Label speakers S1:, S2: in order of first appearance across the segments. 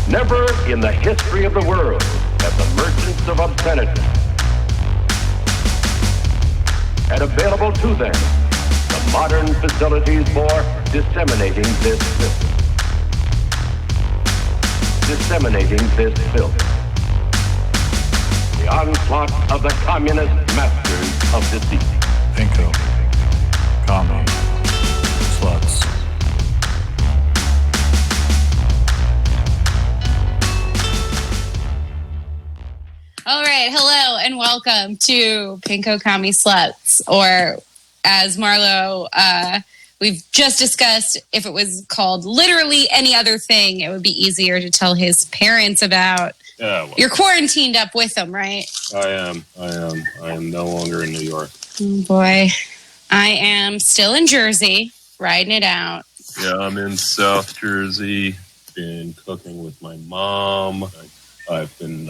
S1: Never in the history of the world have the merchants of obscenity had available to them the modern facilities for disseminating this filth. Disseminating this filth. The onslaught of the communist masters of deceit.
S2: Pinko, Commie, Slutz.
S3: All right, hello and welcome to Pinko, Commie, Slutz, or as Marlo, we've just discussed, if it was called literally any other thing, it would be easier to tell his parents about.
S4: Yeah, well,
S3: you're quarantined up with them, right?
S4: I am no longer in New York.
S3: Oh boy, I am still in Jersey, riding it out.
S4: Yeah, I'm in South Jersey. Been cooking with my mom. I've been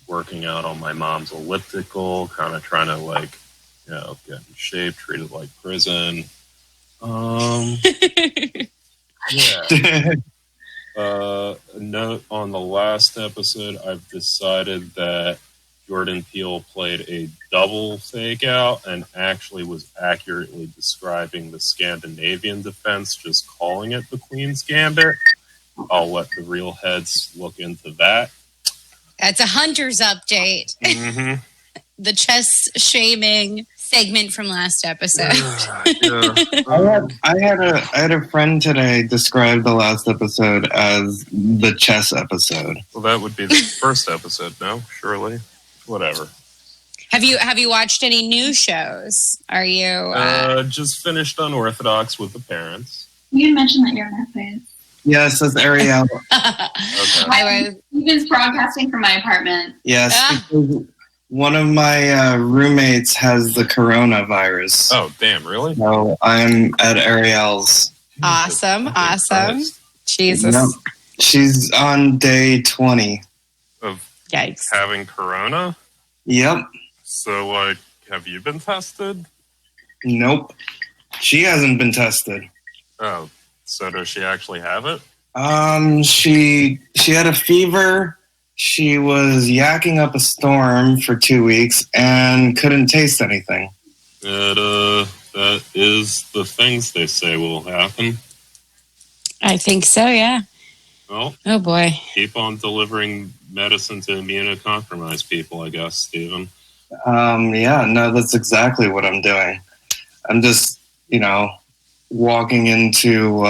S4: working out on my mom's elliptical, kind of trying to get in shape, treat it like prison. Yeah. Note on the last episode, I've decided that Jordan Peele played a double fake out and actually was accurately describing the Scandinavian defense, just calling it the Queen's Gambit. I'll let the real heads look into that.
S3: That's a Hunter's update.
S4: Mm-hmm.
S3: The chess shaming segment from last episode.
S5: I had a friend today describe the last episode as the chess episode.
S4: Well, that would be the first episode, no? Surely. Whatever.
S3: Have you watched any new shows? Are you
S4: just finished Unorthodox with the parents?
S6: You mentioned that you're in that phase.
S5: Yes, it's Ariel.
S4: Okay.
S6: Steven's broadcasting from my apartment.
S5: Yes, because one of my roommates has the coronavirus.
S4: Oh, damn, really?
S5: So I'm at Ariel's.
S3: Awesome. Jesus.
S5: Yep. She's on day 20.
S4: Of
S3: Yikes.
S4: having corona?
S5: Yep.
S4: So, have you been tested?
S5: Nope. She hasn't been tested.
S4: Oh, so does she actually have it?
S5: She had a fever. She was yakking up a storm for 2 weeks and couldn't taste anything.
S4: That is the things they say will happen.
S3: I think so, yeah.
S4: Well,
S3: oh boy.
S4: Keep on delivering medicine to immunocompromised people, I guess, Stephen.
S5: Yeah, no, that's exactly what I'm doing. I'm just, walking into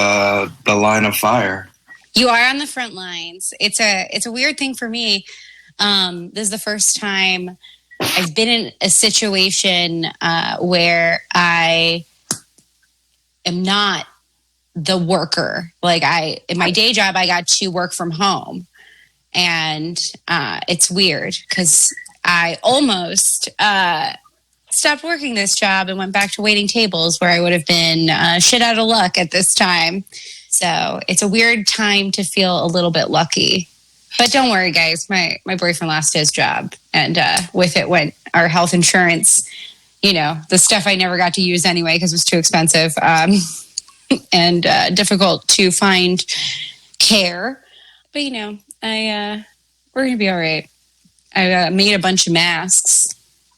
S5: the line of fire.
S3: You are on the front lines. It's a weird thing for me. This is the first time I've been in a situation where I am not the worker. In my day job, I got to work from home. And it's weird because I almost stopped working this job and went back to waiting tables where I would have been shit out of luck at this time. So it's a weird time to feel a little bit lucky. But don't worry, guys. My boyfriend lost his job. And with it went our health insurance, the stuff I never got to use anyway because it was too expensive and difficult to find care. But, we're going to be all right. I made a bunch of masks.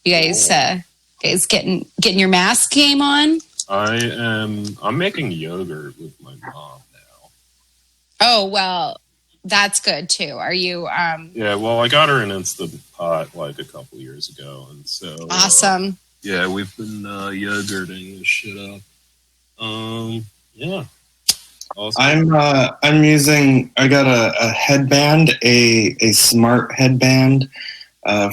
S3: You guys getting your mask game on?
S4: I'm making yogurt with my mom now.
S3: Oh, well, that's good too. Are you
S4: Yeah, well, I got her an Instant Pot a couple years ago, and so
S3: awesome.
S4: Yeah, we've been yogurting this shit up. Yeah. Awesome.
S5: I'm using. I got a headband, a smart headband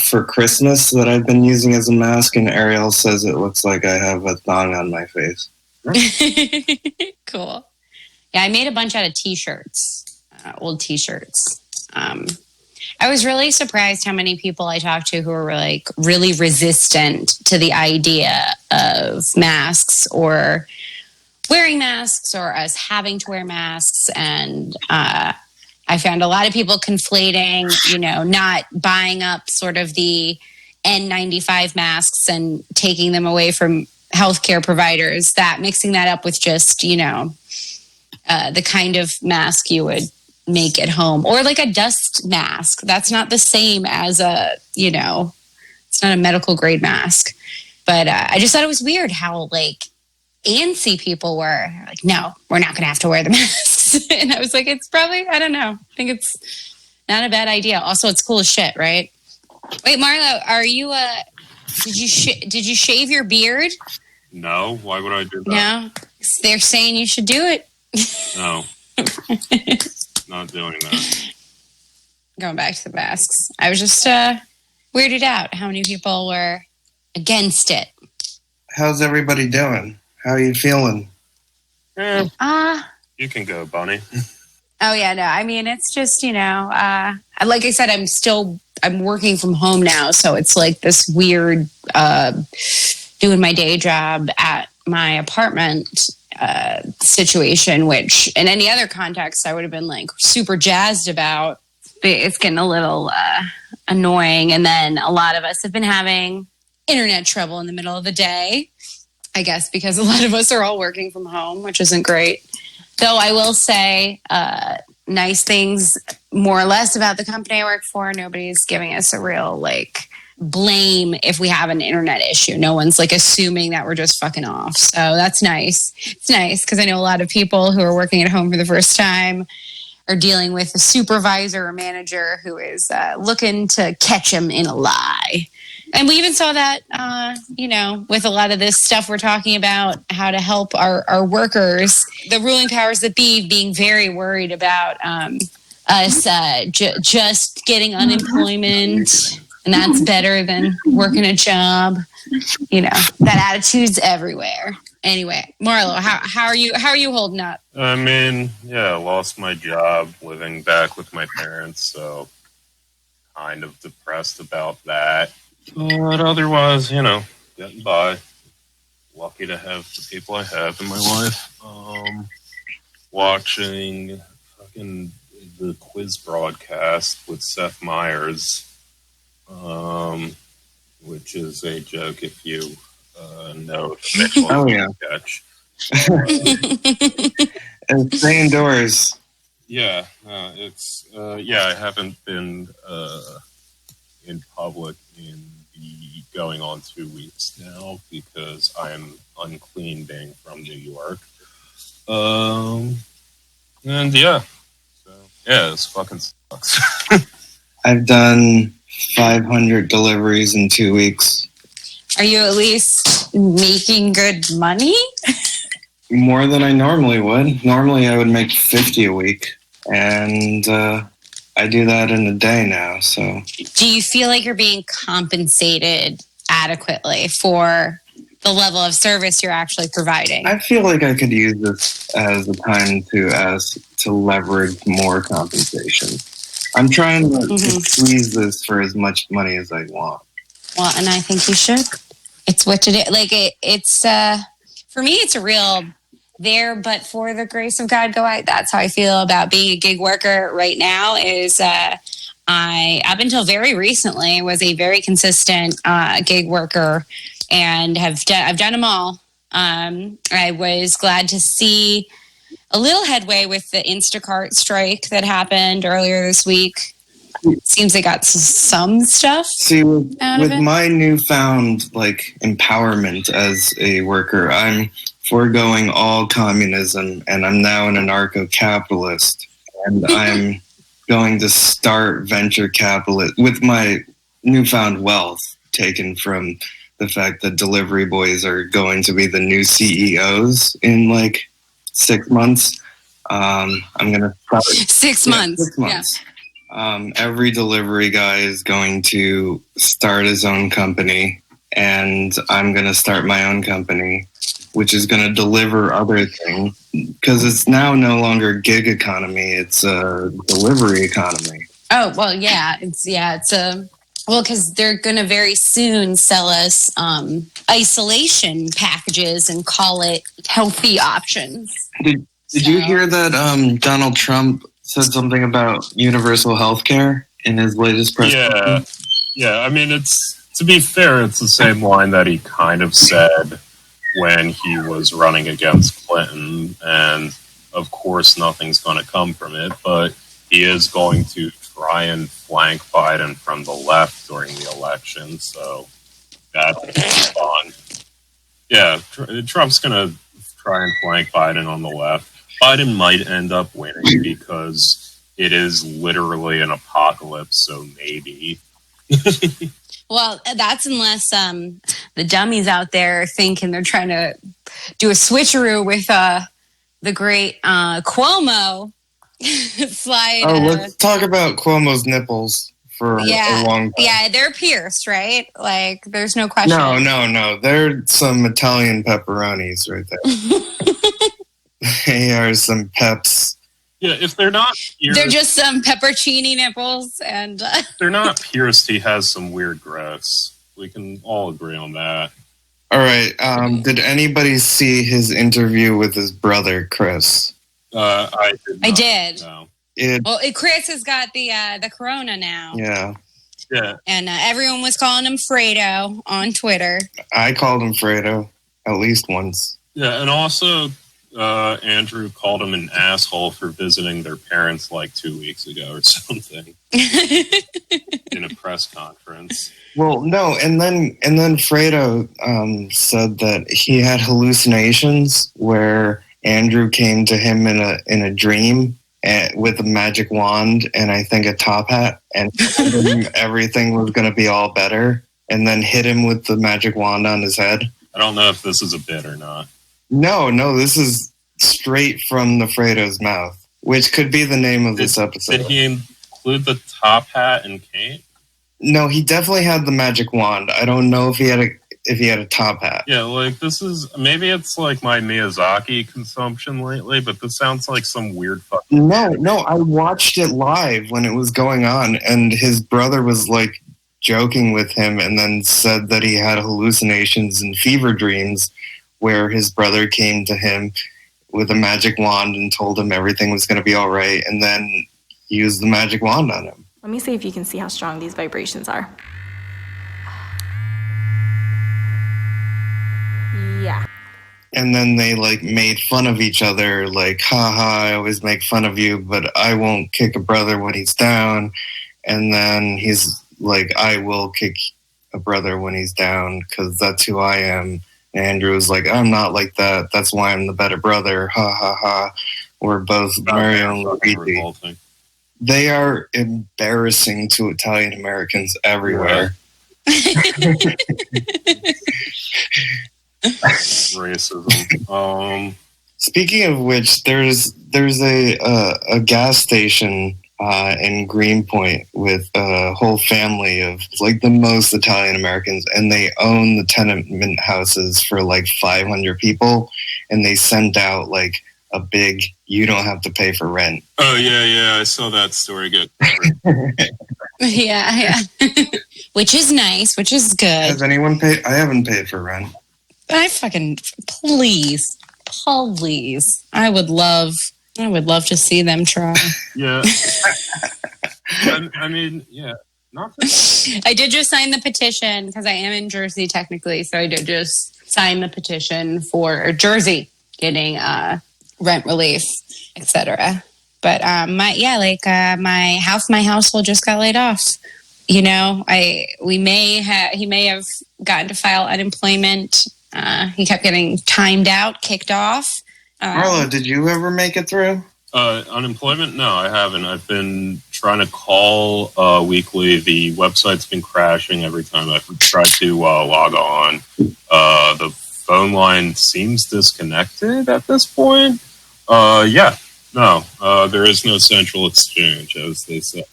S5: for Christmas that I've been using as a mask, and Ariel says it looks like I have a thong on my face.
S3: Cool. Yeah, I made a bunch out of T-shirts, old T-shirts. I was really surprised how many people I talked to who were really resistant to the idea of masks or wearing masks or us having to wear masks. And I found a lot of people conflating, not buying up sort of the N95 masks and taking them away from healthcare providers, mixing that up with just, the kind of mask you would make at home, or like a dust mask. That's not the same as it's not a medical grade mask. But I just thought it was weird how like antsy people were. Like, no, we're not going to have to wear the masks. And I was like, it's probably, I don't know. I think it's not a bad idea. Also, it's cool as shit, right? Wait, Marlo, are you, did you shave your beard?
S4: No, why would I do that?
S3: No, they're saying you should do it.
S4: No, not doing that.
S3: Going back to the masks. I was just weirded out how many people were against it.
S5: How's everybody doing? How are you feeling?
S4: You can go, Bunny.
S3: Oh yeah, no. I mean, it's just like I said, I'm working from home now, so it's like this weird doing my day job at my apartment situation, which in any other context I would have been like super jazzed about. It's getting a little annoying, and then a lot of us have been having internet trouble in the middle of the day, I guess, because a lot of us are all working from home, which isn't great. Though I will say nice things more or less about the company I work for. Nobody's giving us a real like blame if we have an internet issue. No one's like assuming that we're just fucking off. So that's nice. It's nice because I know a lot of people who are working at home for the first time are dealing with a supervisor or manager who is looking to catch them in a lie. And we even saw that, with a lot of this stuff we're talking about, how to help our workers, the ruling powers that be being very worried about us just getting unemployment. And that's better than working a job. That attitude's everywhere. Anyway, Marlo, how are you holding up?
S4: I mean, I lost my job living back with my parents, so kind of depressed about that. But otherwise, getting by. Lucky to have the people I have in my life. Watching fucking the quiz broadcast with Seth Meyers, which is a joke if you know the sketch.
S5: And stay indoors.
S4: Yeah, it's I haven't been in public in going on 2 weeks now because I'm unclean being from New York. This fucking sucks.
S5: I've done 500 deliveries in 2 weeks.
S3: Are you at least making good money?
S5: More than I normally would. Normally I would make 50 a week, and I do that in a day now. So,
S3: do you feel like you're being compensated adequately for the level of service you're actually providing?
S5: I feel like I could use this as a time to leverage more compensation. I'm trying to squeeze this for as much money as I want.
S3: Well, and I think you should. It's what to do. Like it's for me, it's a real there, but for the grace of God, that's how I feel about being a gig worker right now. Is I up until very recently was a very consistent gig worker, and I've done them all. I was glad to see a little headway with the Instacart strike that happened earlier this week. Seems they got some stuff.
S5: See, with my newfound empowerment as a worker, I'm foregoing all communism, and I'm now an anarcho-capitalist, and I'm going to start venture capitalist with my newfound wealth taken from the fact that delivery boys are going to be the new CEOs in 6 months. I'm going to probably
S3: 6 months.
S5: 6 months. Every delivery guy is going to start his own company, and I'm going to start my own company, which is going to deliver other things, because it's now no longer gig economy, it's a delivery economy.
S3: Oh, well, yeah. Because they're going to very soon sell us isolation packages and call it healthy options.
S5: Did you hear that Donald Trump said something about universal health care in his latest press conference?
S4: Yeah. I mean, to be fair, it's the same line that he kind of said when he was running against Clinton, and of course nothing's going to come from it, but he is going to try and flank Biden from the left during the election. So that's fun. Yeah, Trump's going to try and flank Biden on the left. Biden might end up winning because it is literally an apocalypse, so maybe.
S3: Well, that's unless the dummies out there are thinking they're trying to do a switcheroo with the great Cuomo. Slide.
S5: Let's talk about Cuomo's nipples for a long time.
S3: Yeah, they're pierced, right? Like, there's no question.
S5: No. They're some Italian pepperonis right there. They are some peps.
S4: Yeah, if they're not pierced,
S3: they're just some peppercini nipples, and
S4: if they're not pierced, he has some weird growths. We can all agree on that.
S5: All right. Did anybody see his interview with his brother, Chris?
S4: I did.
S3: I did.
S4: No.
S3: Chris has got the corona now.
S5: Yeah.
S3: And everyone was calling him Fredo on Twitter.
S5: I called him Fredo at least once.
S4: Yeah, and also Andrew called him an asshole for visiting their parents like 2 weeks ago or something in a press conference.
S5: Well, no, and then Fredo said that he had hallucinations where Andrew came to him in a dream with a magic wand and I think a top hat, and told him everything was going to be all better, and then hit him with the magic wand on his head.
S4: I don't know if this is a bit or not.
S5: No, this is straight from the Fredo's mouth, which could be the name of this episode.
S4: Did he include the top hat and cape?
S5: No, he definitely had the magic wand. I don't know if he had a top hat.
S4: Yeah, like this is maybe it's like my Miyazaki consumption lately, but this sounds like some weird fucking.
S5: No, I watched it live when it was going on, and his brother was like joking with him, and then said that he had hallucinations and fever dreams, where his brother came to him with a magic wand and told him everything was going to be all right, and then used the magic wand on him.
S7: Let me see if you can see how strong these vibrations are. Yeah.
S5: And then they like made fun of each other, like, haha, I always make fun of you, but I won't kick a brother when he's down. And then he's like, I will kick a brother when he's down because that's who I am. And Andrew was like, I'm not like that. That's why I'm the better brother. Ha ha ha. We're both Mario and Luigi. They are embarrassing to Italian Americans everywhere.
S4: Racism.
S5: Speaking of which, there's a gas station in Greenpoint with a whole family of like the most Italian Americans, and they own the tenement houses for like 500 people, and they send out like a big "you don't have to pay for rent."
S4: Oh yeah, I saw that story. Good.
S3: Yeah. Which is nice, which is good.
S5: Has anyone paid? I haven't paid for rent.
S3: Please. I would love to see them try.
S4: Yeah. I mean, yeah.
S3: I did just sign the petition because I am in Jersey technically, so I did just sign the petition for Jersey getting rent relief, etc. But my household just got laid off. You know, he may have gotten to file unemployment. He kept getting timed out, kicked off.
S5: Marla, did you ever make it through?
S4: Unemployment? No, I haven't. I've been trying to call weekly. The website's been crashing every time I've tried to log on. The phone line seems disconnected at this point. There is no central exchange, as they say.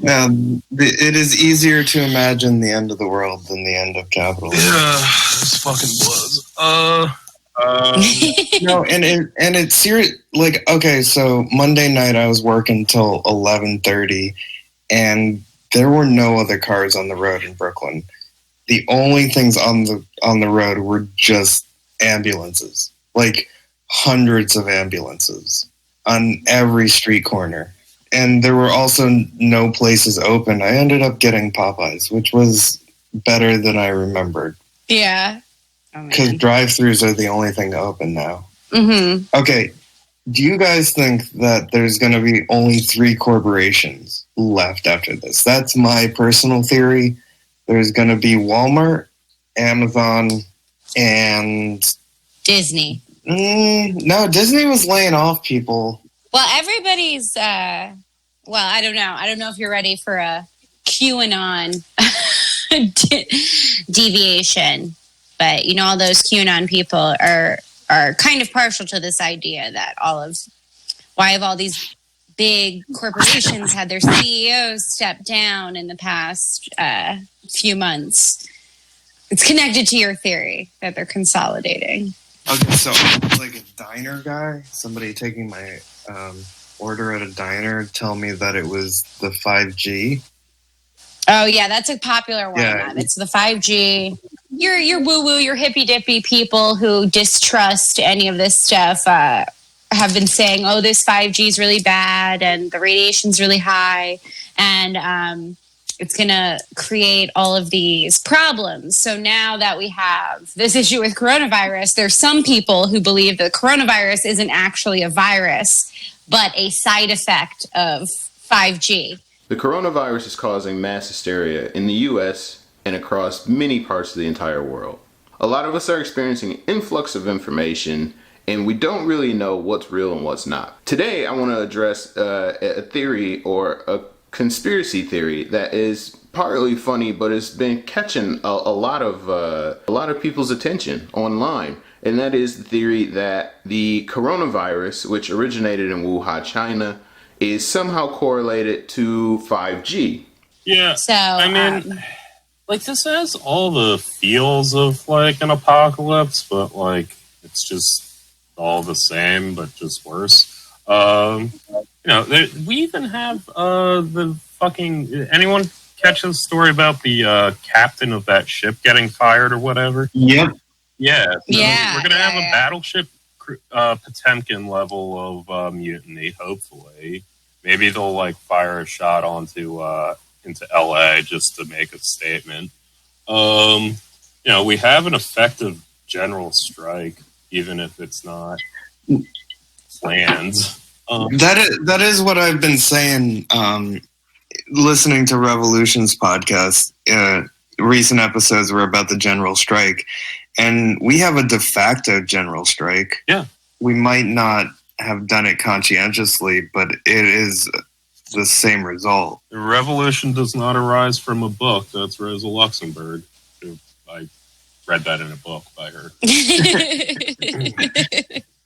S5: Now, it is easier to imagine the end of the world than the end of capitalism.
S4: Yeah, this fucking was.
S5: No, and it's serious. Like, okay, so Monday night I was working till 11:30, and there were no other cars on the road in Brooklyn. The only things on the road were just ambulances, like hundreds of ambulances on every street corner. And there were also no places open. I ended up getting Popeyes, which was better than I remembered.
S3: Yeah.
S5: Because drive-thrus are the only thing open now.
S3: Mm-hmm.
S5: Okay, Do you guys think that there's going to be only 3 corporations left after this? That's my personal theory. There's going to be Walmart, Amazon, and
S3: Disney.
S5: No, Disney was laying off people.
S3: Well, everybody's, I don't know. I don't know if you're ready for a QAnon deviation, but all those QAnon people are kind of partial to this idea that why have all these big corporations had their CEOs step down in the past few months. It's connected to your theory that they're consolidating.
S5: Okay, so like a diner guy, somebody taking my order at a diner tell me that it was the 5G.
S3: Oh yeah, that's a popular one.
S5: Yeah.
S3: It's the 5G. Your woo-woo, your hippy-dippy people who distrust any of this stuff have been saying, oh, this 5G is really bad and the radiation's really high and it's going to create all of these problems. So now that we have this issue with coronavirus, there's some people who believe that coronavirus isn't actually a virus, but a side effect of 5G.
S8: The coronavirus is causing mass hysteria in the US and across many parts of the entire world. A lot of us are experiencing an influx of information and we don't really know what's real and what's not. Today I want to address a theory or a conspiracy theory that is partly funny but has been catching a lot of people's attention online. And that is the theory that the coronavirus, which originated in Wuhan, China, is somehow correlated to 5G.
S4: Yeah,
S3: So,
S4: I mean, like this has all the feels of like an apocalypse, but like it's just all the same, but just worse. We even have the fucking. Anyone catch the story about the captain of that ship getting fired or whatever?
S5: Yep.
S4: Yeah. So
S3: Yeah,
S4: we're gonna have
S3: yeah.
S4: a battleship Potemkin level of mutiny. Hopefully, maybe they'll like fire a shot into LA just to make a statement. We have an effective general strike, even if it's not planned.
S5: That is what I've been saying. Listening to Revolution's podcast, recent episodes were about the general strike, and we have a de facto general strike.
S4: Yeah,
S5: we might not have done it conscientiously, but it is the same result.
S4: the revolution does not arise from a book. That's Rosa Luxemburg. I read that in a book by her.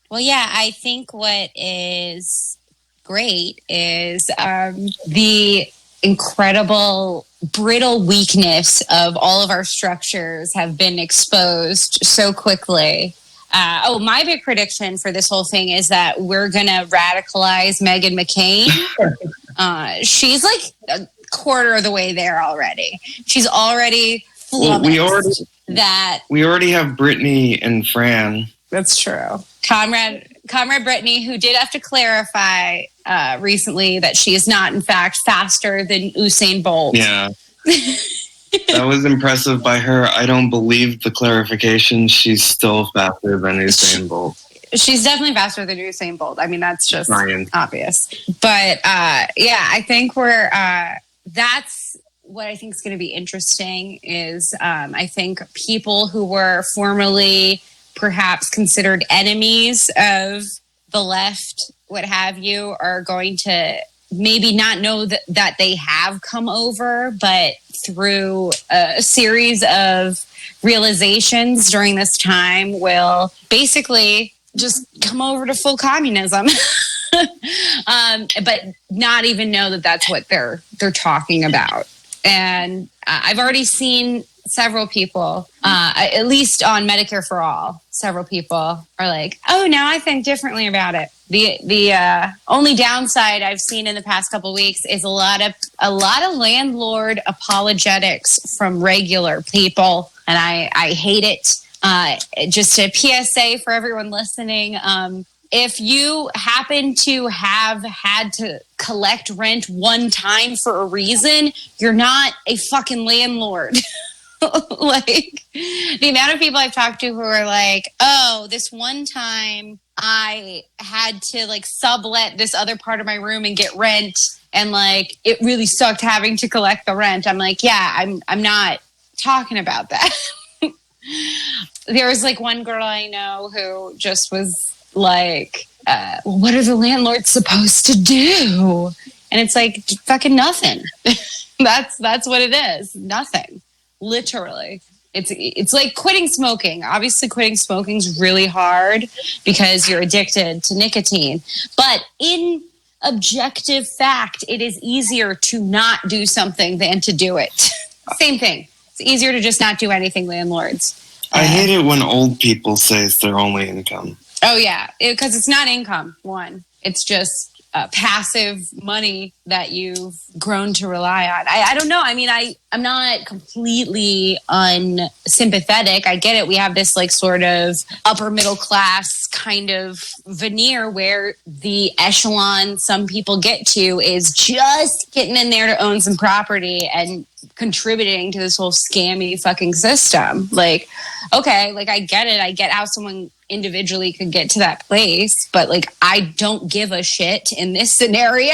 S3: Well, yeah, I think what is great is the incredible brittle weakness of all of our structures have been exposed so quickly. My big prediction for this whole thing is that we're going to radicalize Meghan McCain. She's like a quarter of the way there already. She's already flummoxed
S5: we already have Brittany and Fran.
S3: That's true. Comrade Brittany, who did have to clarify recently that she is not, in fact, faster than Usain Bolt.
S5: Yeah. That was impressive by her. I don't believe the clarification. She's still faster than Usain Bolt.
S3: She's definitely faster than Usain Bolt. I mean, that's just
S5: Science.
S3: obvious. But I think that's what I think is going to be interesting is I think people who were formerly perhaps considered enemies of the left, what have you, are going to maybe not know that they have come over, but through a series of realizations during this time will basically just come over to full communism. But not even know that that's what they're talking about. And I've already seen several people, at least on Medicare for All, several people are like, oh, now I think differently about it. The only downside I've seen in the past couple of weeks is a lot of landlord apologetics from regular people, and I hate it. Just a PSA for everyone listening. If you happen to have had to collect rent one time for a reason, you're not a fucking landlord. Like the amount of people I've talked to who are like, oh, this one time I had to like sublet this other part of my room and get rent, and like it really sucked having to collect the rent. I'm like, yeah, I'm not talking about that. There was like one girl I know who just was like, what are the landlords supposed to do? And it's like fucking nothing. That's what it is. Nothing. Literally. It's like quitting smoking. Obviously, quitting smoking is really hard because you're addicted to nicotine. But in objective fact, it is easier to not do something than to do it. Same thing. It's easier to just not do anything, landlords.
S5: I hate it when old people say it's their only income.
S3: Oh, yeah. Because it's not income, one. It's just passive money that you've grown to rely on. I don't know. I mean, I'm not completely unsympathetic. I get it. We have this like sort of upper middle class kind of veneer where the echelon some people get to is just getting in there to own some property and contributing to this whole scammy fucking system. Like, okay, like I get it. I get how someone individually could get to that place, but like I don't give a shit in this scenario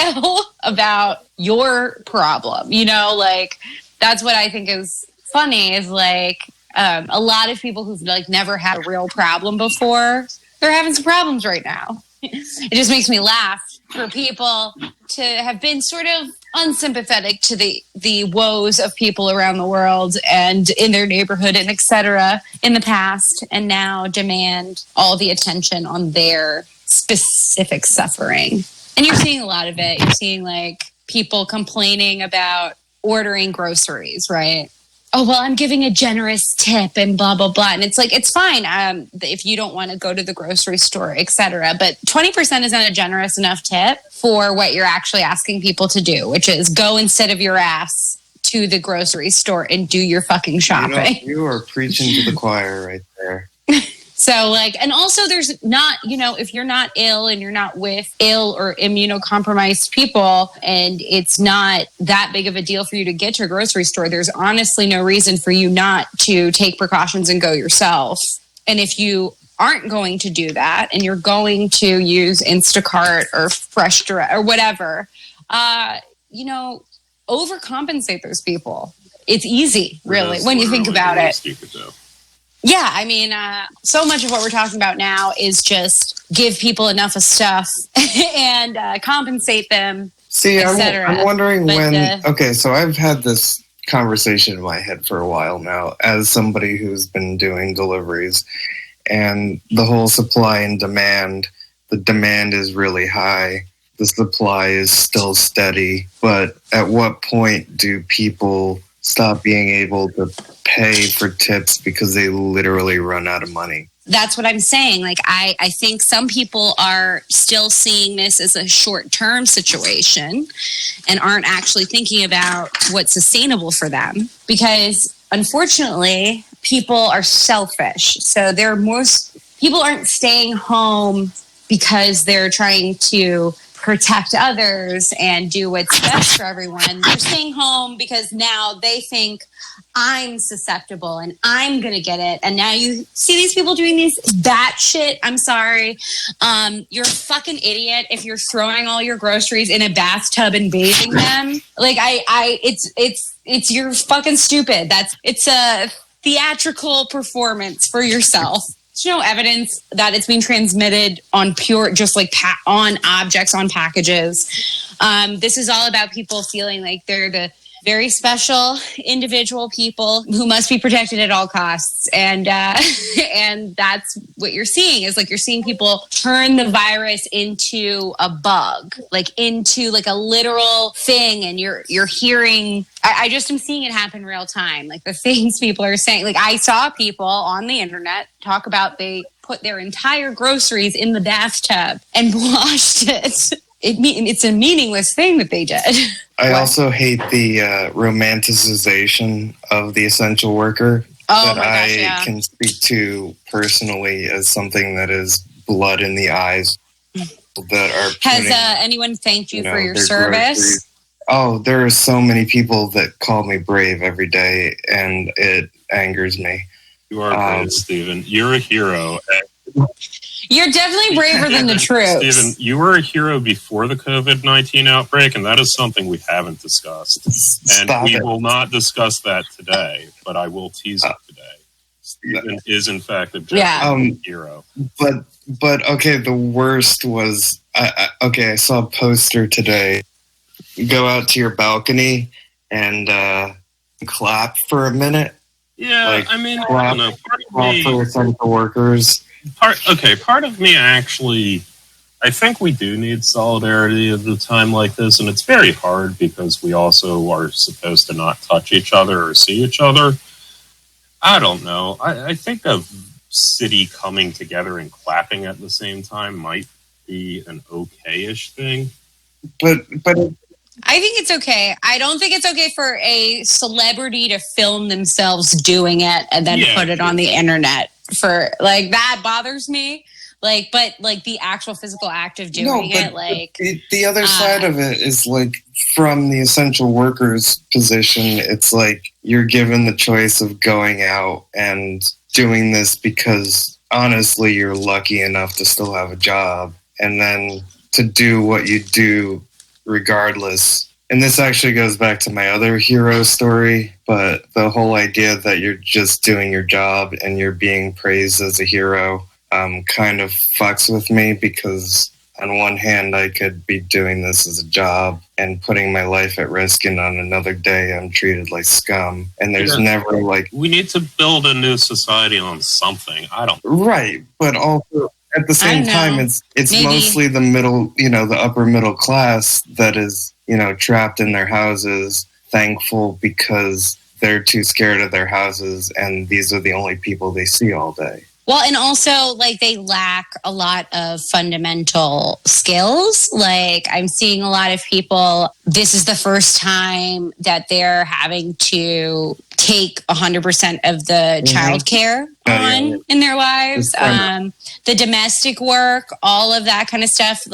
S3: about your problem. You know, like that's what I think is funny is like a lot of people who've like never had a real problem before, they're having some problems right now. It just makes me laugh for people to have been sort of unsympathetic to the woes of people around the world and in their neighborhood and etc. in the past, and now demand all the attention on their specific suffering. And you're seeing a lot of it. You're seeing like people complaining about ordering groceries, right? Oh, well, I'm giving a generous tip and blah, blah, blah. And it's like, it's fine if you don't want to go to the grocery store, etc. But 20% isn't a generous enough tip for what you're actually asking people to do, which is go instead of your ass to the grocery store and do your fucking shopping.
S5: You are preaching to the choir right there.
S3: So like, and also there's not, you know, if you're not ill and you're not with ill or immunocompromised people and it's not that big of a deal for you to get to a grocery store, there's honestly no reason for you not to take precautions and go yourself. And if you aren't going to do that and you're going to use Instacart or Fresh Direct or whatever, you know, overcompensate those people. It's easy, really, when you think about it.
S4: Stupid, though.
S3: Yeah, I mean, so much of what we're talking about now is just give people enough of stuff and compensate them,
S5: See, I'm wondering
S3: but,
S5: okay, so I've had this conversation in my head for a while now as somebody who's been doing deliveries, and the whole supply and demand, the demand is really high. The supply is still steady, but at what point do people stop being able to pay for tips because they literally run out of money?
S3: That's what I'm saying. Like, I think some people are still seeing this as a short-term situation and aren't actually thinking about what's sustainable for them because, unfortunately, people are selfish. So people aren't staying home because they're trying to protect others and do what's best for everyone. They're staying home because now they think I'm susceptible and I'm going to get it. And now you see these people doing that shit. I'm sorry. You're a fucking idiot if you're throwing all your groceries in a bathtub and bathing them. Like it's you're fucking stupid. It's a theatrical performance for yourself. There's no evidence that it's being transmitted on pure, just like on objects, on packages. This is all about people feeling like they're the very special individual people who must be protected at all costs. And that's what you're seeing is like, you're seeing people turn the virus into a bug, like into like a literal thing. And you're hearing, I just am seeing it happen real time. Like the things people are saying, like I saw people on the internet talk about they put their entire groceries in the bathtub and washed it. It's a meaningless thing that they did.
S5: I also hate the romanticization of the essential worker I can speak to personally as something that is blood in the eyes. That are
S3: Has anyone thanked you for your service?
S5: Groceries. Oh, there are so many people that call me brave every day, and it angers me.
S4: You are brave, Stephen. You're a hero.
S3: You're definitely braver than the troops.
S4: Stephen, you were a hero before the COVID-19 outbreak, and that is something we haven't discussed. And we will not discuss that today, but I will tease it today. Stephen is, in fact, a hero.
S5: But okay, the worst was, I saw a poster today. Go out to your balcony and clap for a minute.
S4: Yeah, I mean, I don't know.
S5: Clap for essential workers.
S4: Part of me actually, I think we do need solidarity at a time like this, and it's very hard because we also are supposed to not touch each other or see each other. I don't know. I think a city coming together and clapping at the same time might be an okay-ish thing.
S5: But
S3: I think it's okay. I don't think it's okay for a celebrity to film themselves doing it and then put it on the internet. For like that bothers me. But the actual physical act of doing it,
S5: the other side of it is like from the essential workers position, it's like you're given the choice of going out and doing this because honestly you're lucky enough to still have a job, and then to do what you do regardless. And this actually goes back to my other hero story, but the whole idea that you're just doing your job and you're being praised as a hero kind of fucks with me, because on one hand, I could be doing this as a job and putting my life at risk, and on another day, I'm treated like scum. And there's never
S4: we need to build a new society on something.
S5: Right, but also at the same time, it's mostly the middle, the upper middle class that is, trapped in their houses, thankful because they're too scared of their houses, and these are the only people they see all day.
S3: Well, and also, they lack a lot of fundamental skills. I'm seeing a lot of people, this is the first time that they're having to take 100% of the childcare on in their lives. The domestic work, all of that kind of stuff.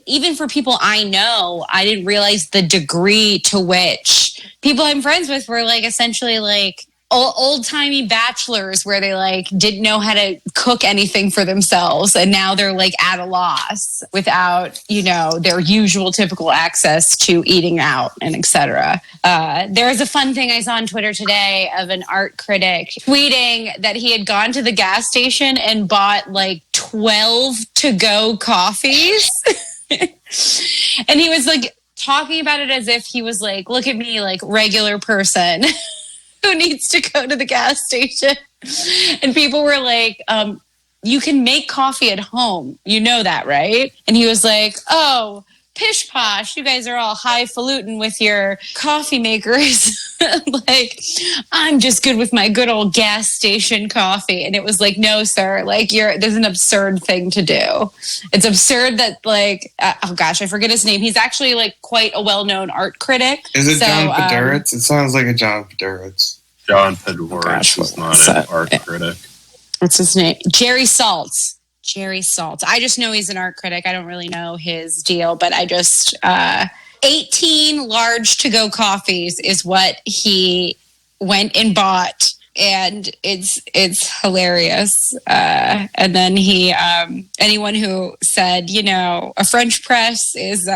S3: Even for people I know, I didn't realize the degree to which people I'm friends with were essentially old-timey bachelors where they didn't know how to cook anything for themselves, and now they're at a loss without their usual typical access to eating out and etc. There was a fun thing I saw on Twitter today of an art critic tweeting that he had gone to the gas station and bought 12 to-go coffees and he was talking about it as if he was look at me, regular person who needs to go to the gas station. And people were you can make coffee at home. You know that, right? And he was oh, pish posh. You guys are all highfalutin with your coffee makers. I'm just good with my good old gas station coffee. And it was no, sir, there's an absurd thing to do. It's absurd that oh gosh, I forget his name. He's actually quite a well-known art critic.
S5: Is it John Podhoretz? It sounds like a John Podhoretz.
S4: John Podhoretz is not an art critic.
S3: What's his name? Jerry Saltz. I just know he's an art critic. I don't really know his deal, but I just 18 large to-go coffees is what he went and bought, and it's hilarious. And then he anyone who said a French press is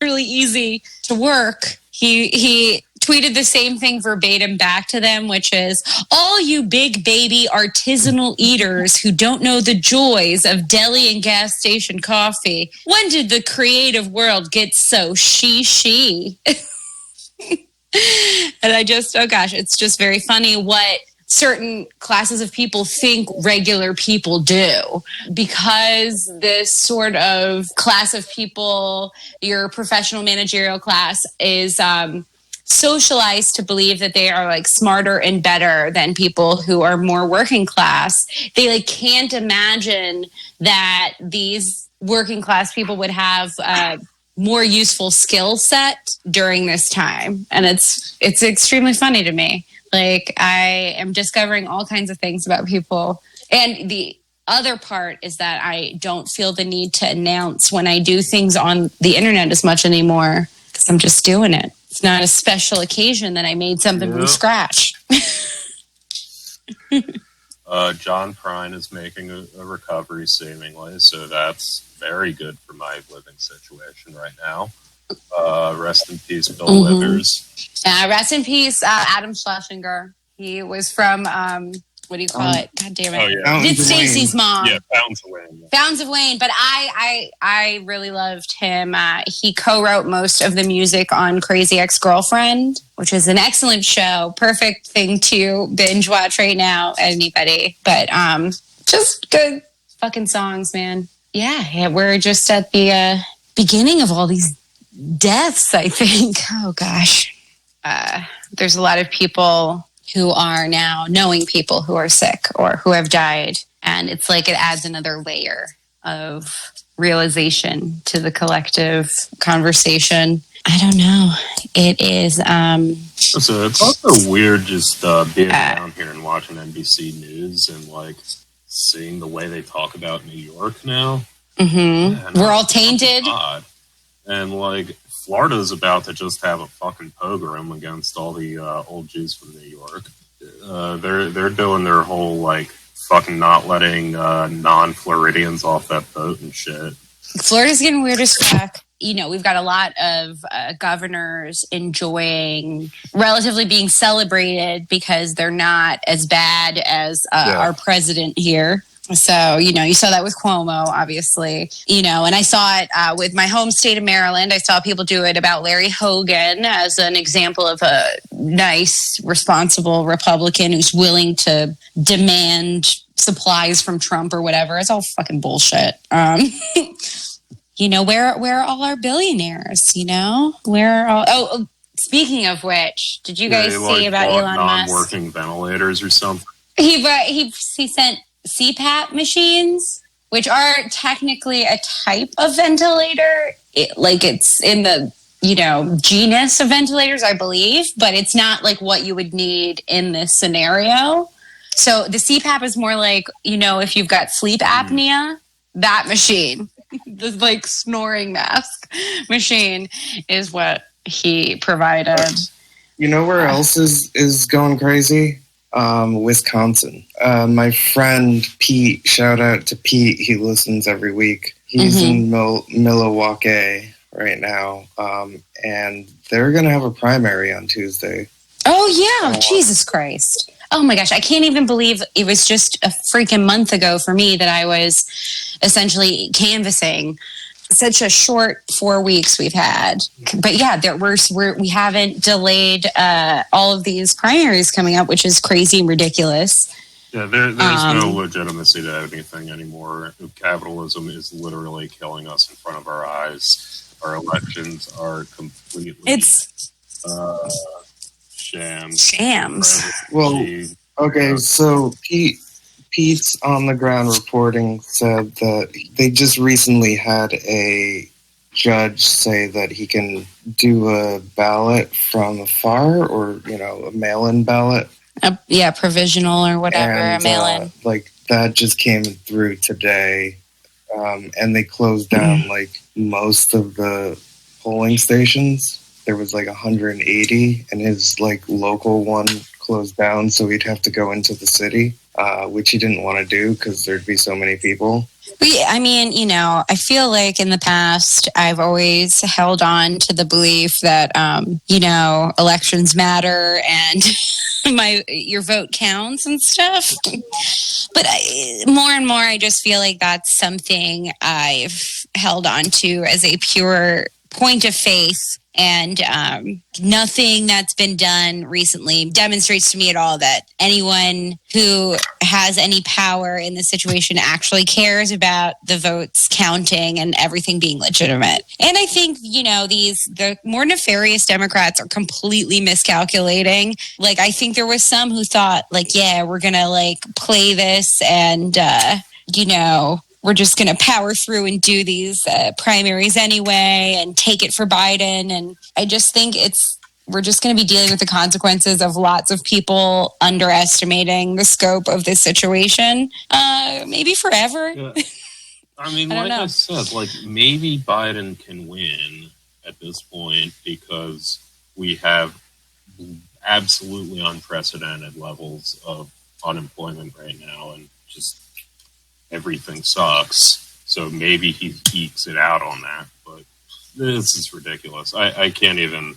S3: really easy to work, he tweeted the same thing verbatim back to them, which is, all you big baby artisanal eaters who don't know the joys of deli and gas station coffee. When did the creative world get so she? And I just, oh gosh, it's just very funny what certain classes of people think regular people do, because this sort of class of people, your professional managerial class, is socialized to believe that they are smarter and better than people who are more working class. They can't imagine that these working class people would have more useful skill set during this time. And it's extremely funny to me. I am discovering all kinds of things about people. And the other part is that I don't feel the need to announce when I do things on the internet as much anymore, because I'm just doing it. It's not a special occasion that I made something from scratch.
S4: John Prine is making a recovery seemingly, so that's very good for my living situation right now. Rest in peace, Bill Withers.
S3: Rest in peace, Adam Schlesinger. He was from, what do you call it? God damn it.
S4: Oh, yeah.
S3: It's Stacy's mom.
S4: Yeah, Fountains of Wayne.
S3: Fountains of Wayne. But I really loved him. He co-wrote most of the music on Crazy Ex-Girlfriend, which is an excellent show. Perfect thing to binge watch right now, anybody. But just good fucking songs, man. Yeah, we're just at the beginning of all these deaths, I think. Oh, gosh. There's a lot of people who are now knowing people who are sick or who have died. And it's like it adds another layer of realization to the collective conversation. I don't know. It is...
S4: So it's also weird just being down here and watching NBC News and like seeing the way they talk about New York now.
S3: Mm-hmm.
S4: Man,
S3: we're all tainted.
S4: Odd. And like Florida's about to just have a fucking pogrom against all the old Jews from New York. They're doing their whole like fucking not letting non-Floridians off that boat and shit.
S3: Florida's getting weird as fuck. You know, we've got a lot of governors enjoying relatively being celebrated because they're not as bad as our president here. So, you know, you saw that with Cuomo, obviously, you know, and I saw it with my home state of Maryland. I saw people do it about Larry Hogan as an example of a nice, responsible Republican who's willing to demand supplies from Trump or whatever. It's all fucking bullshit. You know, where are all our billionaires, you know? Where are all... Oh, speaking of which, did you guys see about Elon Musk?
S4: Non-working ventilators or something?
S3: He sent CPAP machines, which are technically a type of ventilator. It's in the, you know, genus of ventilators, I believe, but it's not like what you would need in this scenario. So the CPAP is more like, you know, if you've got sleep apnea, that machine, the like snoring mask machine is what he provided.
S5: You know where else is going crazy? Wisconsin. My friend Pete, shout out to Pete, he listens every week. He's in Milwaukee right now, and they're going to have a primary on Tuesday.
S3: Oh, yeah. Jesus Christ. Oh, my gosh. I can't even believe it was just a freaking month ago for me that I was essentially canvassing. Such a short 4 weeks we've had. But yeah, we haven't delayed all of these primaries coming up, which is crazy and ridiculous.
S4: Yeah, there's no legitimacy to anything anymore. Capitalism is literally killing us in front of our eyes. Our elections are completely shams.
S5: Well, okay, so Pete's on the ground reporting said that they just recently had a judge say that he can do a ballot from afar, or, you know, a mail-in ballot.
S3: Provisional or whatever,
S5: and,
S3: a mail-in.
S5: Like that just came through today, and they closed down like most of the polling stations. There was like 180, and his like local one closed down, so he'd have to go into the city, which he didn't want to do because there'd be so many people.
S3: I mean, you know, I feel like in the past, I've always held on to the belief that, you know, elections matter and your vote counts and stuff. But more and more, I just feel like that's something I've held on to as a pure point of faith. And nothing that's been done recently demonstrates to me at all that anyone who has any power in this situation actually cares about the votes counting and everything being legitimate. And I think, you know, the more nefarious Democrats are completely miscalculating. Like, I think there was some who thought, like, yeah, we're going to, like, play this and, you know, we're just going to power through and do these primaries anyway and take it for Biden. And I just think we're just going to be dealing with the consequences of lots of people underestimating the scope of this situation, maybe forever.
S4: Yeah. I mean, I said, like, maybe Biden can win at this point because we have absolutely unprecedented levels of unemployment right now, and just everything sucks. So maybe he ekes it out on that, but this is ridiculous. I can't even.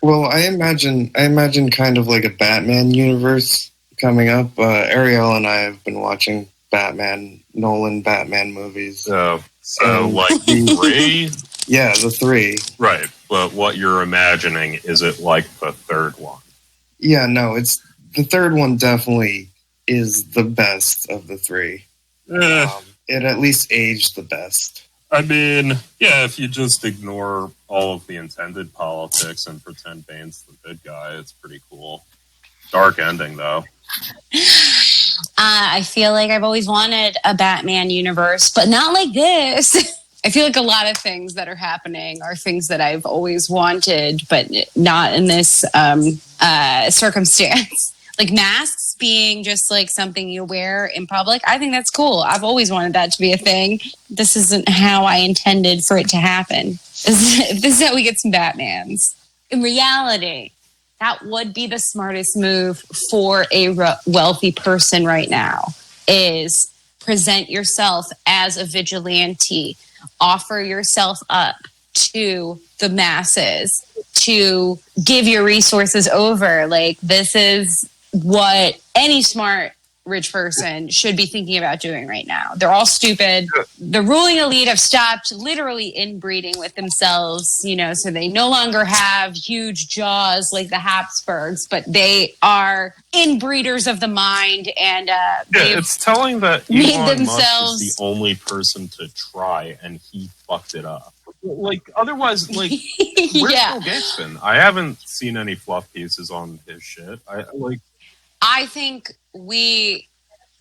S5: Well, I imagine kind of like a Batman universe coming up. Ariel and I have been watching Nolan Batman movies.
S4: So like three?
S5: Yeah, the three.
S4: Right, but what you're imagining, is it like the third one?
S5: Yeah, no, it's the third one definitely is the best of the three. It at least aged the best.
S4: I mean, yeah, if you just ignore all of the intended politics and pretend Bane's the good guy, it's pretty cool. Dark ending, though.
S3: I feel like I've always wanted a Batman universe, but not like this. I feel like a lot of things that are happening are things that I've always wanted, but not in this circumstance. Like masks being just like something you wear in public. I think that's cool. I've always wanted that to be a thing. This isn't how I intended for it to happen. This is how we get some Batmans. In reality, that would be the smartest move for a wealthy person right now, is present yourself as a vigilante. Offer yourself up to the masses to give your resources over. Like, this is what any smart rich person should be thinking about doing right now. They're all stupid. The ruling elite have stopped literally inbreeding with themselves, so they no longer have huge jaws like the Habsburgs, but they are inbreeders of the mind, and
S4: it's telling that
S3: made
S4: Elon
S3: themselves
S4: Musk is the only person to try, and he fucked it up. Like, otherwise, like, where's Bill Gates been? I haven't seen any fluff pieces on his shit.
S3: I think we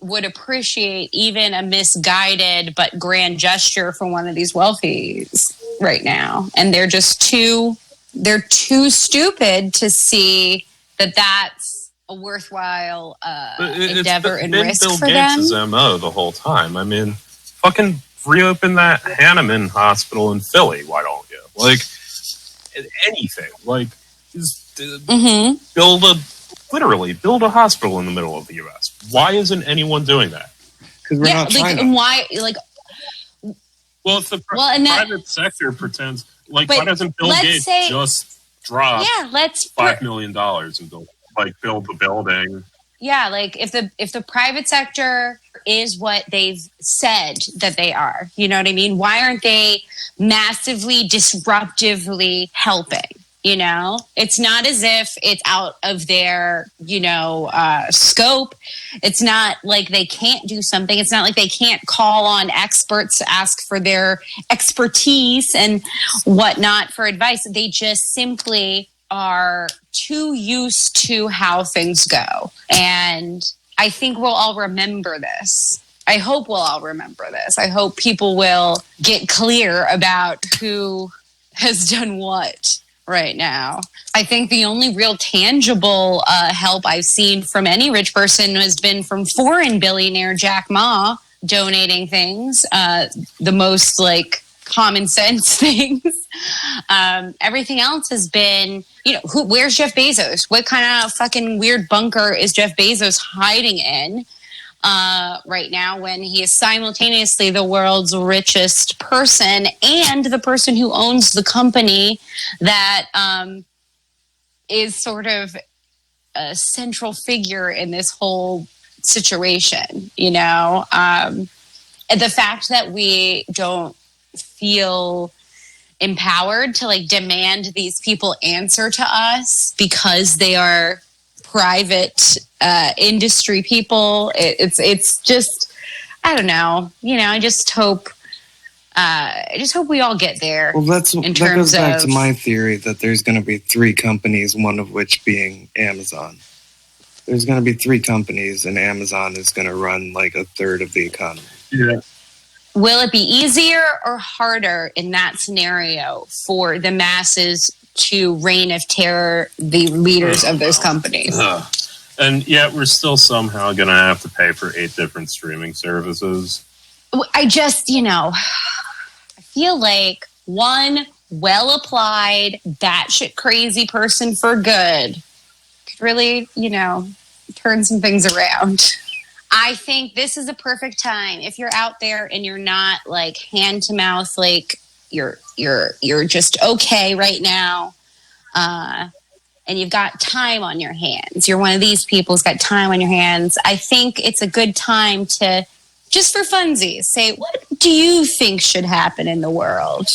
S3: would appreciate even a misguided but grand gesture from one of these wealthies right now. And they're just too stupid to see that that's a worthwhile endeavor and risk
S4: Bill
S3: for
S4: Gates'
S3: them.
S4: MO the whole time. I mean, fucking reopen that Hahnemann hospital in Philly. Why don't you? Like, anything. Like, just build a hospital in the middle of the U.S. Why isn't anyone doing that?
S5: Because we're not China.
S3: And why? Like,
S4: well, if the private sector pretends, like, why doesn't Bill Gates just drop $5 million and build the building?
S3: Yeah, like if the private sector is what they've said that they are, you know what I mean? Why aren't they massively disruptively helping? It's not as if it's out of their, scope. It's not like they can't do something. It's not like they can't call on experts to ask for their expertise and whatnot for advice. They just simply are too used to how things go. And I think we'll all remember this. I hope we'll all remember this. I hope people will get clear about who has done what right now. I think the only real tangible help I've seen from any rich person has been from foreign billionaire Jack Ma donating things, the most like common sense things. Everything else has been, where's Jeff Bezos? What kind of fucking weird bunker is Jeff Bezos hiding in right now when he is simultaneously the world's richest person and the person who owns the company that is sort of a central figure in this whole situation, the fact that we don't feel empowered to like demand these people answer to us because they are private industry people. It's just, I don't know. I just hope we all get there.
S5: Well, that goes back to my theory that there's going to be three companies, one of which being Amazon. There's going to be three companies, and Amazon is going to run like a third of the economy.
S4: Yeah.
S3: Will it be easier or harder in that scenario for the masses to reign of terror the leaders of those companies?
S4: And yet we're still somehow going to have to pay for 8 different streaming services.
S3: I just, I feel like one well-applied, batshit crazy person for good could really, turn some things around. I think this is a perfect time if you're out there and you're not like hand to mouth, like you're just okay right now, and you've got time on your hands. You're one of these people who's got time on your hands. I think it's a good time to, just for funsies, say, what do you think should happen in the world?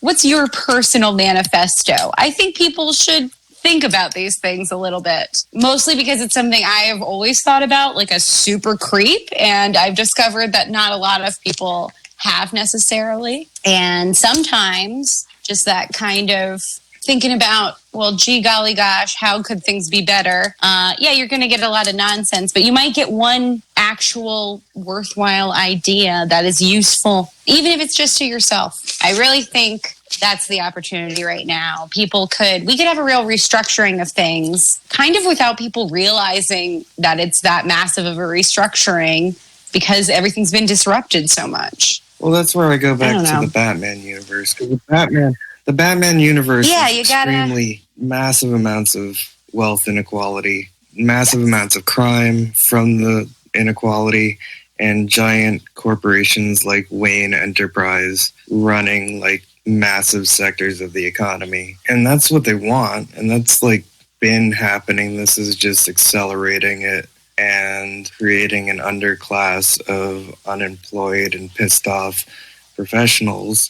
S3: What's your personal manifesto? I think people should think about these things a little bit, mostly because it's something I have always thought about, like a super creep, and I've discovered that not a lot of people have necessarily. And sometimes just that kind of thinking about, well, gee, golly gosh, how could things be better? Yeah, you're going to get a lot of nonsense, but you might get one actual worthwhile idea that is useful, even if it's just to yourself. I really think that's the opportunity right now. We could have a real restructuring of things, kind of without people realizing that it's that massive of a restructuring because everything's been disrupted so much.
S5: Well, that's where I go back to the Batman universe. 'Cause the Batman universe is extremely massive amounts of wealth inequality, massive amounts of crime from the inequality, and giant corporations like Wayne Enterprise running like massive sectors of the economy. And that's what they want. And that's like been happening. This is just accelerating it and creating an underclass of unemployed and pissed off professionals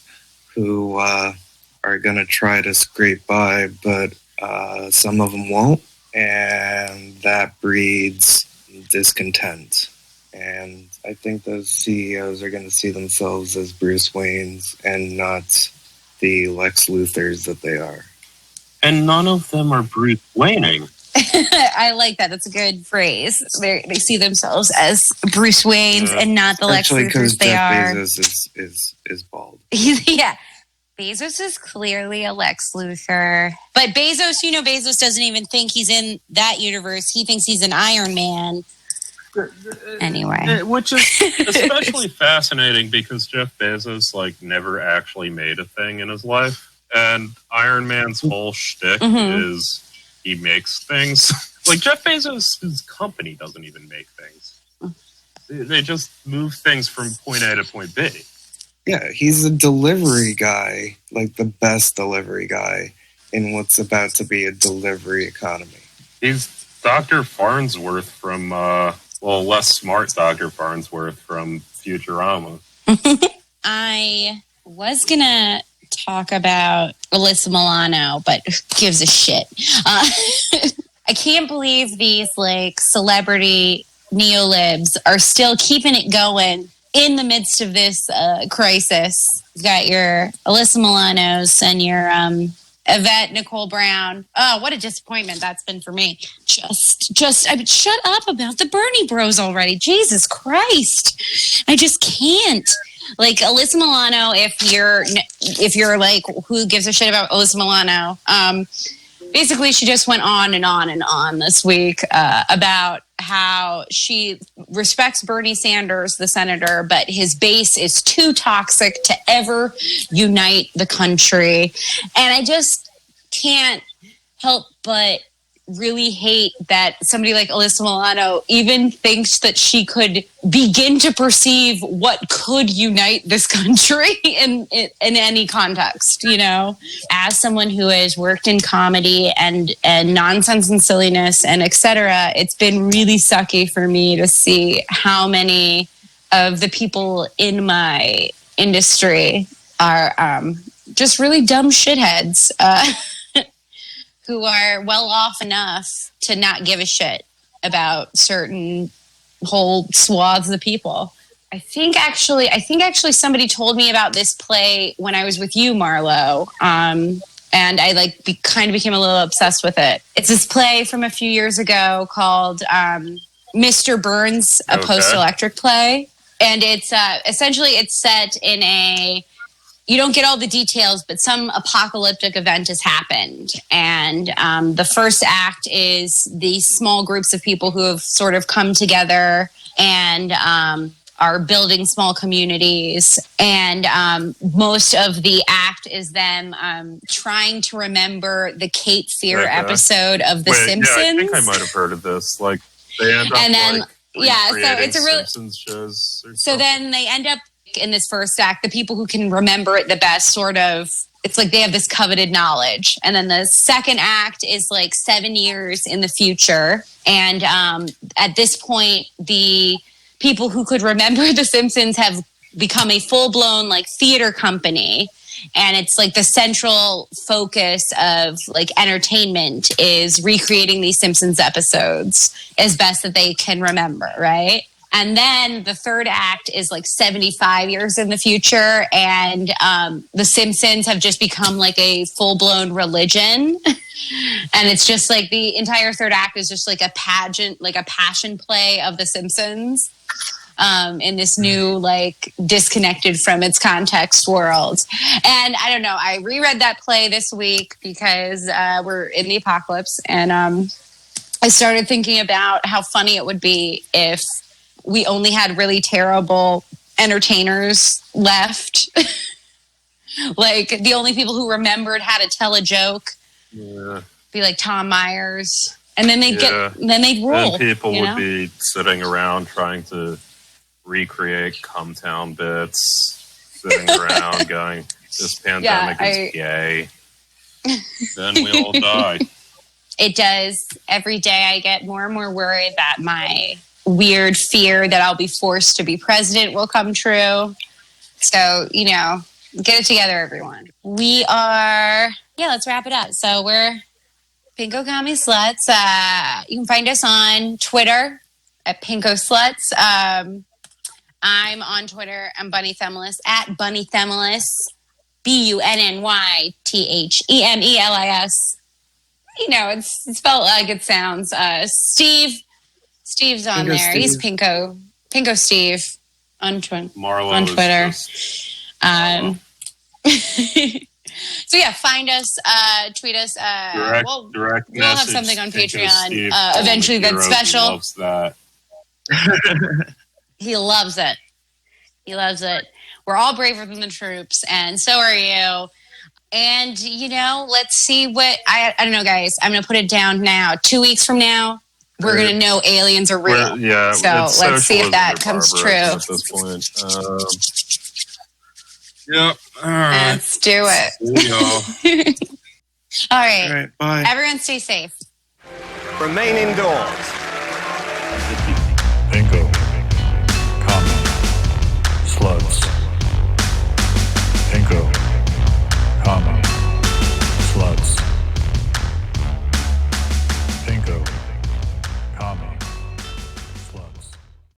S5: who are going to try to scrape by, but some of them won't. And that breeds discontent. And I think those CEOs are going to see themselves as Bruce Waynes and not the Lex Luthors that they are.
S4: And none of them are Bruce Wayning.
S3: I like that. That's a good phrase. They see themselves as Bruce Waynes and not the Lex Luthors they are.
S5: Bezos is bald.
S3: Yeah. Bezos is clearly a Lex Luthor. But Bezos, Bezos doesn't even think he's in that universe. He thinks he's an Iron Man. Anyway.
S4: Which is especially fascinating because Jeff Bezos, never actually made a thing in his life. And Iron Man's whole shtick is he makes things. Jeff Bezos' company doesn't even make things. They just move things from point A to point B.
S5: Yeah, he's a delivery guy, like the best delivery guy in what's about to be a delivery economy.
S4: He's Dr. Farnsworth from, less smart Dr. Farnsworth from Futurama.
S3: I was going to talk about Alyssa Milano, but who gives a shit? I can't believe these celebrity neolibs are still keeping it going in the midst of this crisis. You've got your Alyssa Milanos and your Yvette Nicole Brown. Oh, what a disappointment that's been for me. Shut up about the Bernie Bros already. Jesus Christ. I just can't. Alyssa Milano, if you're who gives a shit about Alyssa Milano, basically she just went on and on and on this week about how she respects Bernie Sanders, the senator, but his base is too toxic to ever unite the country. And I just can't help but really hate that somebody like Alyssa Milano even thinks that she could begin to perceive what could unite this country in any context, As someone who has worked in comedy and nonsense and silliness and etc., it's been really sucky for me to see how many of the people in my industry are just really dumb shitheads who are well off enough to not give a shit about certain whole swaths of people. I think actually somebody told me about this play when I was with you, Marlo. And I kind of became a little obsessed with it. It's this play from a few years ago called Mr. Burns, a post-electric play. And it's essentially it's set in you don't get all the details, but some apocalyptic event has happened. And the first act is these small groups of people who have sort of come together and are building small communities. And most of the act is them trying to remember the Cape Fear episode of The Simpsons.
S4: Yeah, I think I might have heard of this. They end up
S3: And then,
S4: like
S3: yeah, so
S4: recreating
S3: it's a really
S4: Simpsons shows. Or
S3: so
S4: something.
S3: then they end up in this first act, the people who can remember it the best sort of, it's like they have this coveted knowledge. And then the second act is like 7 years in the future. And at this point, the people who could remember The Simpsons have become a full-blown like theater company. And it's like the central focus of like entertainment is recreating these Simpsons episodes as best that they can remember, right? And then the third act is like 75 years in the future, and The Simpsons have just become like a full-blown religion. And it's just like the entire third act is just like a pageant, like a passion play of The Simpsons in this new, like, disconnected from its context world. And I don't know, I reread that play this week because we're in the apocalypse, and I started thinking about how funny it would be if we only had really terrible entertainers left. Like the only people who remembered how to tell a joke be like Tom Myers, and then they'd rule.
S4: Then people
S3: you
S4: would
S3: know?
S4: be sitting around trying to recreate Cumtown bits, sitting around going, "This pandemic is gay." Then we all die.
S3: It does. Every day I get more and more worried that my weird fear that I'll be forced to be president will come true. So, you know, get it together, everyone. We are, let's wrap it up. So we're Pinko, Commie, Slutz. You can find us on Twitter at Pinko Slutz. I'm on Twitter. I'm Bunny Themelis at Bunny Themelis. BUNNYTHEMELIS. You know, it's spelled like it sounds. Steve's on
S5: Pinko
S3: there.
S5: Steve.
S3: He's Pinko Steve on Twitter. So yeah, find us, tweet us.
S4: Direct
S3: we'll have
S4: message
S3: something on
S4: Pinko
S3: Patreon
S4: Steve,
S3: eventually that's special.
S4: He loves that.
S3: He loves it. He loves it. We're all braver than the troops, and so are you. And, you know, let's see what... I don't know, guys. I'm going to put it down now. 2 weeks from now, we're going to know aliens are real. So let's see if that comes true.
S4: At this point. Yep. All right.
S3: Let's do it.
S4: See y'all.
S3: All right.
S5: All right, bye.
S3: Everyone stay safe.
S9: Remain indoors.